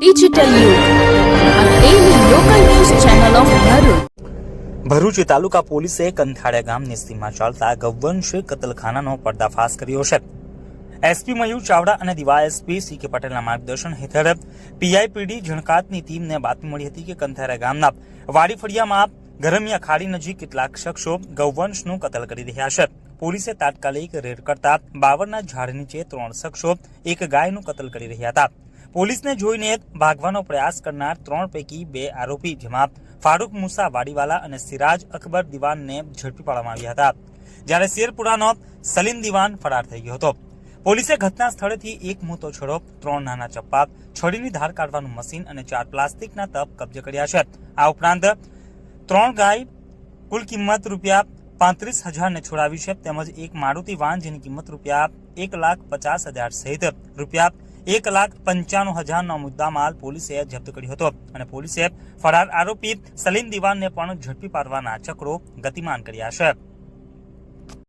Digital Yug daily local news channel of Bharuch. Bharuch taluka પોલીસે કંથાળિયા ગામની સીમા ચાલતા ગૌવંશ કતલખાનાનો પર્દાફાશ કર્યો છે. એસપી મયુર ચાવડા અને ડીવાયએસપી સી.કે. પટેલના માર્ગદર્શન હેઠળ પીઆઈપીડી ઝણકાતની ટીમને બાતમી મળી હતી કે કંથાળિયા ગામના વાડી ફળિયામાં ગરમિયા ખાડી નજીક કેટલાક શખ્સો ગૌવંશનું કતલ કરી રહ્યા છે. પોલીસે તાત્કાલિક રેડ કરતા બાવરના ઝાડ નીચે 3 શખ્સો એક ગાયનું કતલ કરી રહ્યા હતા. પોલીસને જોઈને ભાગવાનો પ્રયાસ કરનાર 3 પૈકી 2 આરોપી જેમાં ફારૂક મુસા વાડીવાલા અને સિરાજ અકબર દિવાનને ઝડપી પાડવામાં આવ્યા હતા, જ્યારે શેરપુરાનો સલીમ દિવાન ફરાર થઈ ગયો હતો. પોલીસે ઘટના સ્થળેથી એક મોટો છડો, 3 નાના ચપ્પા, છડીની ધાર કાઢવાનું મશીન અને 4 પ્લાસ્ટિકના ટબ કબજે કર્યા છે. આ ઉપરાંત 3 ગાય કુલ કિંમત ₹35,000 ને છોડાવી છે, તેમજ એક મારુતિ વાન જેની કિંમત ₹1,50,000 સહિત ₹1,95,000 નો મુદ્દામાલ પોલીસે જપ્ત કર્યો હતો અને પોલીસે ફરાર આરોપી સલીમ દિવાનને પણ ઝડપી પાડવાના ચક્રો ગતિમાન કર્યા છે.